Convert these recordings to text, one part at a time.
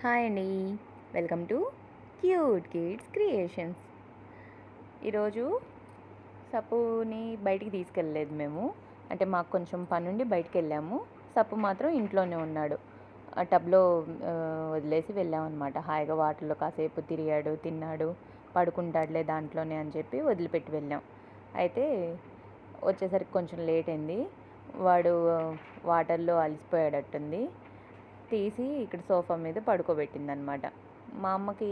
Hi అండి. Welcome to cute kids creations. ఈరోజు సప్పుని బయటికి తీసుకెళ్ళలేదు మేము. అంటే మాకు కొంచెం పనుండి బయటికి వెళ్ళాము. సప్పు మాత్రం ఇంట్లోనే ఉన్నాడు. ఆ టబ్లో వదిలేసి వెళ్ళామన్నమాట. హాయిగా వాటర్లో కాసేపు తిరిగాడు, తిన్నాడు, పడుకుంటాడులే దాంట్లోనే అని చెప్పి వదిలిపెట్టి వెళ్ళాం. అయితే వచ్చేసరికి కొంచెం లేట్ అయింది. వాడు వాటర్లో అలసిపోయాడట్టుంది. తీసి ఇక్కడ సోఫా మీద పడుకోబెట్టిందనమాట. మా అమ్మకి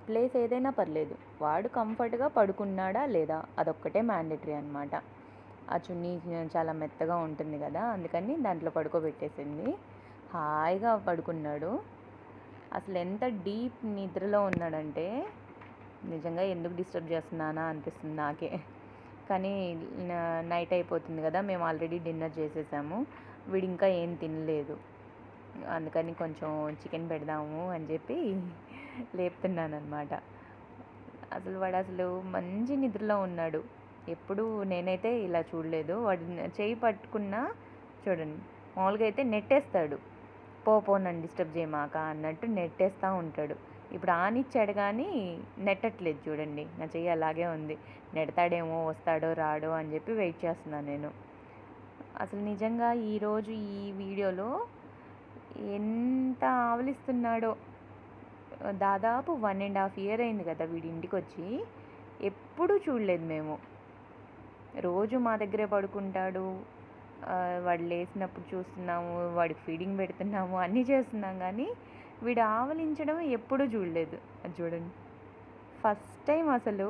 ప్లేస్ ఏదైనా పర్లేదు, వాడు కంఫర్ట్గా పడుకున్నాడా లేదా అదొక్కటే మ్యాండేటరీ అనమాట. ఆ చున్నీ చాలా మెత్తగా ఉంటుంది కదా, అందుకని దాంట్లో పడుకోబెట్టేసింది. హాయిగా పడుకున్నాడు. అసలు ఎంత డీప్ నిద్రలో ఉన్నాడంటే నిజంగా ఎందుకు డిస్టర్బ్ చేస్తున్నానా అనిపిస్తుంది నాకే. కానీ నైట్ అయిపోతుంది కదా, మేము ఆల్రెడీ డిన్నర్ చేసేసాము. వీడు ఇంకా ఏం తినలేదు. అందుకని కొంచెం చికెన్ పెడదాము అని చెప్పి లేపుతున్నాను అనమాట. వాడు మంచి నిద్రలో ఉన్నాడు. ఎప్పుడు నేనైతే ఇలా చూడలేదు. వాడు చేయి పట్టుకున్నా చూడండి, మామూలుగా అయితే నెట్టేస్తాడు. పో నన్ను డిస్టర్బ్ చేయమాక అన్నట్టు నెట్టేస్తూ ఉంటాడు. ఇప్పుడు ఆనిచ్చాడు కానీ నెట్టట్లేదు. చూడండి, నా చెయ్యి అలాగే ఉంది. నెడతాడేమో, వస్తాడో రాడో అని చెప్పి వెయిట్ చేస్తున్నాను నేను. అసలు నిజంగా ఈరోజు ఈ వీడియోలో ఎంత ఆవలిస్తున్నాడో. దాదాపు 1.5 year అయింది కదా వీడి ఇంటికి వచ్చి. ఎప్పుడూ చూడలేదు మేము. రోజు మా దగ్గరే పడుకుంటాడు. వాడు లేచినప్పుడు చూస్తున్నాము, వాడికి ఫీడింగ్ పెడుతున్నాము, అన్నీ చేస్తున్నాం, కానీ వీడు ఆవలించడం ఎప్పుడూ చూడలేదు. అది చూడండి, ఫస్ట్ టైం. అసలు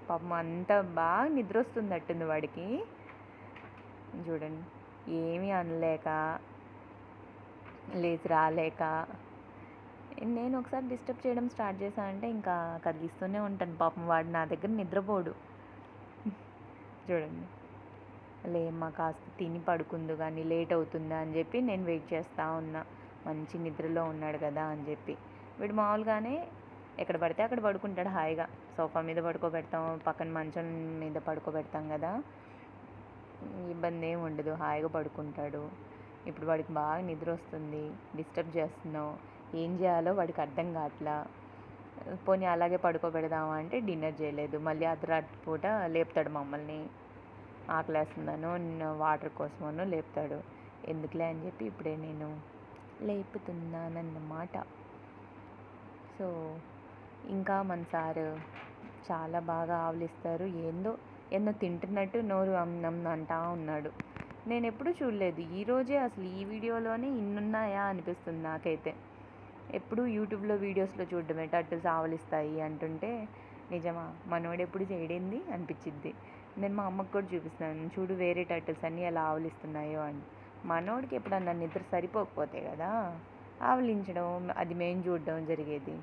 పాపం అంత బాగా నిద్ర వస్తుందట్టుంది వాడికి. చూడండి, ఏమీ అనలేక, లేచి రాలేక. నేను ఒకసారి డిస్టర్బ్ చేయడం స్టార్ట్ చేశానంటే ఇంకా కదిలిస్తూనే ఉంటాను. పాపం వాడు నా దగ్గర నిద్రపోడు. చూడండి, లేమ్మా కాస్త తిని పడుకుందు కానీ లేట్ అవుతుందా అని చెప్పి నేను వెయిట్ చేస్తూ ఉన్నా. మంచి నిద్రలో ఉన్నాడు కదా అని చెప్పి. వీడు మామూలుగానే ఎక్కడ పడితే అక్కడ పడుకుంటాడు హాయిగా. సోఫా మీద పడుకోబెడతాం, పక్కన మంచం మీద పడుకోబెడతాం కదా, ఇబ్బంది ఏమి ఉండదు, హాయిగా పడుకుంటాడు. ఇప్పుడు వాడికి బాగా నిద్ర వస్తుంది, డిస్టర్బ్ చేస్తున్నావు. ఏం చేయాలో వాడికి అర్థం కావట్లా. పోనీ అలాగే పడుకోబెడదామా అంటే డిన్నర్ చేయలేదు. మళ్ళీ అర్ధరాత్రి పూట లేపుతాడు మమ్మల్ని. ఆకలేస్తుందనో వాటర్ కోసమనో లేపుతాడు. ఎందుకులే అని చెప్పి ఇప్పుడే నేను లేపుతున్నానన్నమాట. సో ఇంకా మన సారు చాలా బాగా ఆవలిస్తారు. ఏందో తింటున్నట్టు నోరు అంటా ఉన్నాడు. నేను ఎప్పుడూ చూడలేదు. ఈరోజే అసలు ఈ వీడియోలోనే ఇన్నున్నాయా అనిపిస్తుంది నాకైతే. ఎప్పుడు యూట్యూబ్లో వీడియోస్లో చూడడమే, టర్టిల్స్ ఆవలిస్తాయి అంటుంటే నిజమా మనోడు ఎప్పుడు చేయడింది అనిపించిద్ది. నేను మా అమ్మకు కూడా చూపిస్తున్నాను, చూడు వేరే టర్టిల్స్ అన్నీ ఎలా ఆవలిస్తున్నాయో అని. మనోడికి ఎప్పుడన్నా నిద్ర సరిపోకపోతే కదా ఆవలించడం, అది మేము చూడడం జరిగేది.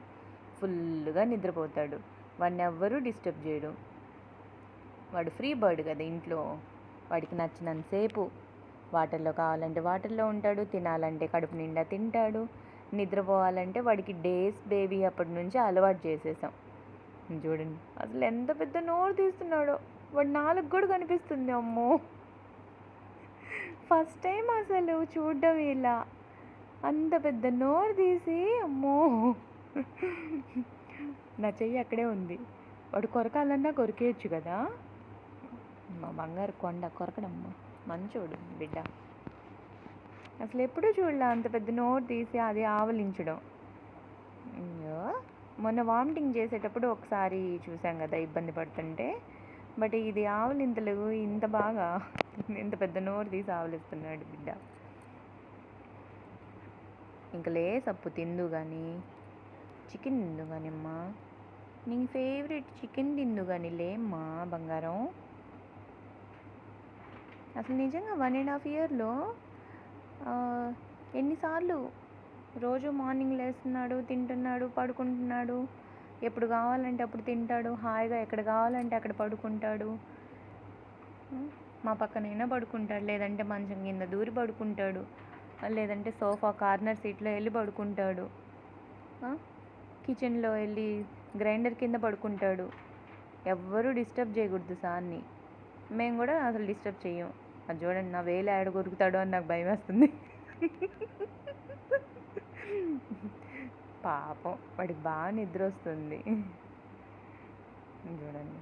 ఫుల్గా నిద్రపోతాడు. వాడిని ఎవ్వరూ డిస్టర్బ్ చేయడు. వాడు ఫ్రీ బర్డ్ కదా ఇంట్లో. వాడికి నచ్చినంతసేపు వాటర్లో కావాలంటే వాటర్లో ఉంటాడు, తినాలంటే కడుపు నిండా తింటాడు, నిద్రపోవాలంటే వాడికి డేస్ బేబీ అప్పటి నుంచి అలవాటు చేసేసాం. చూడండి, అసలు ఎంత పెద్ద నోరు తీస్తున్నాడో. వాడు నాలుగు కూడా కనిపిస్తుంది. అమ్మో, ఫస్ట్ టైం అసలు చూడడం ఇలా. అంత పెద్ద నోరు తీసి, అమ్మో, నా చెయ్యి అక్కడే ఉంది. వాడు కొరకాలన్నా కొరికేయచ్చు కదా. మా బంగారు కొండ కొరకడమ్మ, మంచోడు బిడ్డ. అసలు ఎప్పుడూ చూడలే అంత పెద్ద నోరు తీసి అది ఆవలించడం. అయ్యో, మొన్న వామిటింగ్ చేసేటప్పుడు ఒకసారి చూసాం కదా ఇబ్బంది పడుతుంటే. బట్ ఇది ఆవలింతలు ఇంత బాగా ఇంత పెద్ద నోరు తీసి ఆవలిస్తున్నాడు బిడ్డ. ఇంక సప్పు తిందు కానీ, చికెన్ తిందు కానీ అమ్మా, నీ ఫేవరెట్ చికెన్ తిందు కానీ లేమ్మా బంగారం. అసలు నిజంగా 1.5 yearలో ఎన్నిసార్లు రోజు మార్నింగ్ లేస్తున్నాడు, తింటున్నాడు, పడుకుంటున్నాడు. ఎప్పుడు కావాలంటే అప్పుడు తింటాడు, హాయిగా ఎక్కడ కావాలంటే అక్కడ పడుకుంటాడు. మా పక్కనైనా పడుకుంటాడు, లేదంటే మంచం కింద దూరి పడుకుంటాడు, లేదంటే సోఫా కార్నర్ సీట్లో వెళ్ళి పడుకుంటాడు, కిచెన్లో వెళ్ళి గ్రైండర్ కింద పడుకుంటాడు. ఎవ్వరూ డిస్టర్బ్ చేయకూడదు సార్ని. మేము కూడా అసలు డిస్టర్బ్ చేయం. అది చూడండి, నా వేలు ఆడ కొరుకుతాడో అని నాకు భయం వేస్తుంది. పాపం వాడికి బాగా నిద్ర వస్తుంది. చూడండి,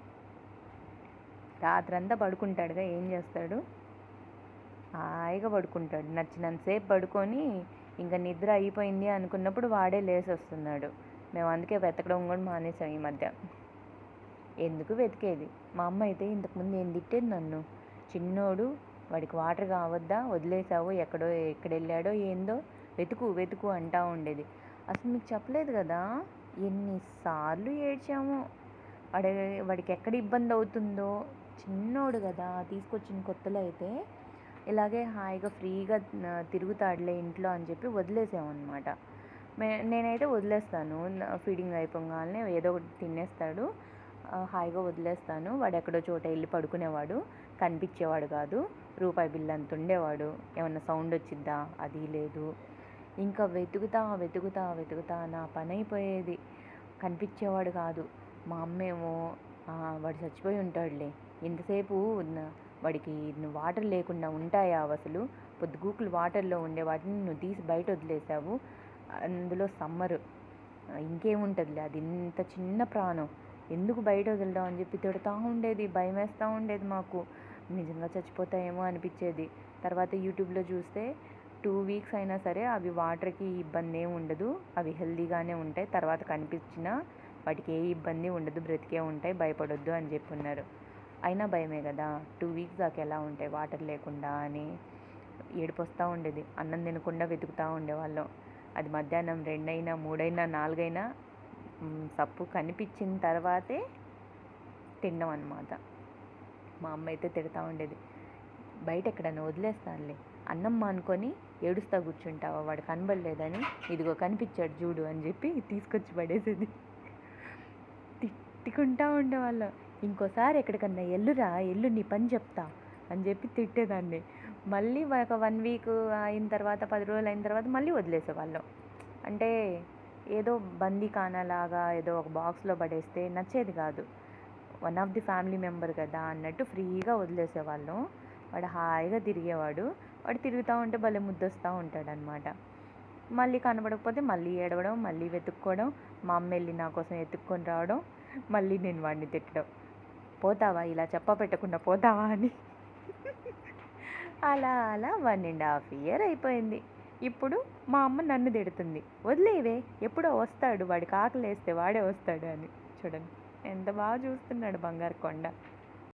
రాత్రంతా పడుకుంటాడుగా, ఏం చేస్తాడు, హాయిగా పడుకుంటాడు. నచ్చినంతసేపు పడుకొని ఇంకా నిద్ర అయిపోయింది అనుకున్నప్పుడు వాడే లేసి వస్తున్నాడు. మేము అందుకే వెతకడం కూడా మానేసాం ఈ మధ్య. ఎందుకు వెతికేది? మా అమ్మ అయితే ఇంతకుముందు ఏం తిట్టేది నన్ను, చిన్నోడు వాడికి వాటర్ కావద్దా, వదిలేసావు, ఎక్కడ వెళ్ళాడో ఏందో, వెతుకు వెతుకు అంటూ ఉండేది. అసలు మీకు చెప్పలేదు కదా ఎన్నిసార్లు ఏడ్చామో. వాడి వాడికి ఎక్కడ ఇబ్బంది అవుతుందో, చిన్నోడు కదా, తీసుకొచ్చిన కొత్తలో అయితే ఇలాగే హాయిగా ఫ్రీగా తిరుగుతాడులే ఇంట్లో అని చెప్పి వదిలేసామన్నమాట. నేనైతే వదిలేస్తాను, ఫీడింగ్ అయిపోగానే ఏదో ఒకటి తినేస్తాడు, హాయిగా వదిలేస్తాను. వాడు ఎక్కడో చోట వెళ్ళి పడుకునేవాడు, కనిపించేవాడు కాదు. రూపాయి బిల్లు అంత ఉండేవాడు. ఏమన్నా సౌండ్ వచ్చిద్దా, అది లేదు. ఇంకా వెతుకుతా వెతుకుతా వెతుకుతా నా పని అయిపోయేది, కనిపించేవాడు కాదు. మా అమ్మేమో వాడు చచ్చిపోయి ఉంటాడులే, ఇంతసేపు వాడికి వాటర్ లేకుండా ఉంటాయా అసలు, పొద్దుగూకులు వాటర్లో ఉండే వాటిని నువ్వు తీసి బయట వదిలేసావు, అందులో సమ్మరు, ఇంకేముంటుందిలే, అది ఇంత చిన్న ప్రాణం, ఎందుకు బయట వదలడం అని చెప్పి తిడుతూ ఉండేది. భయం వేస్తూ ఉండేది మాకు, నిజంగా చచ్చిపోతాయేమో అనిపించేది. తర్వాత యూట్యూబ్లో చూస్తే 2 వీక్స్ అయినా సరే అవి వాటర్కి ఇబ్బంది ఏమి ఉండదు, అవి హెల్దీగానే ఉంటాయి, తర్వాత కనిపించినా వాటికి ఏ ఇబ్బంది ఉండదు, బ్రతికే ఉంటాయి, భయపడొద్దు అని చెప్పి ఉన్నారు. అయినా భయమే కదా, 2 వీక్స్ దాకా ఎలా ఉంటాయి వాటర్ లేకుండా అని ఏడుపు వస్తూ ఉండేది. అన్నం తినకుండా వెతుకుతూ ఉండేవాళ్ళం. అది మధ్యాహ్నం 2 అయినా 3 అయినా 4 అయినా సప్పు కనిపించిన తర్వాతే తినడం అన్నమాట. మా అమ్మ అయితే తిడతా ఉండేది, బయట ఎక్కడన్నా వదిలేస్తానులే, అన్నం మానుకొని ఏడుస్తా కూర్చుంటావా, వాడు కనబడలేదని, ఇదిగో కనిపించాడు చూడు అని చెప్పి తీసుకొచ్చి పడేసేది. తిట్టుకుంటూ ఉండేవాళ్ళం. ఇంకోసారి ఎక్కడికన్నా ఎల్లు నీ పని చెప్తా అని చెప్పి తిట్టేదాన్ని. మళ్ళీ ఒక 1 వీక్ అయిన తర్వాత, 10 రోజులు అయిన తర్వాత మళ్ళీ వదిలేసేవాళ్ళం. అంటే ఏదో బందీఖానాలాగా ఏదో ఒక బాక్స్లో పడేస్తే నచ్చేది కాదు. One of the family member కదా అన్నట్టు ఫ్రీగా వదిలేసేవాళ్ళం. వాడు హాయిగా తిరిగేవాడు. వాడు తిరుగుతూ ఉంటే భలే ముద్దొస్తూ ఉంటాడనమాట. మళ్ళీ కనబడకపోతే మళ్ళీ ఏడవడం, మళ్ళీ వెతుక్కోవడం, మా అమ్మ వెళ్ళి నా కోసం ఎత్తుక్కొని రావడం, మళ్ళీ నేను వాడిని తిట్టడం, పోతావా ఇలా చెప్ప పెట్టకుండా పోతావా అని. అలా అలా 1.5 year అయిపోయింది. ఇప్పుడు మా అమ్మ నన్ను తిడుతుంది, వదిలేవే, ఎప్పుడో వస్తాడు, వాడికి ఆకలి వేస్తే వాడే వస్తాడు అని. చూడండి ఎంత బాగా చూస్తున్నాడు బంగారు కొండ.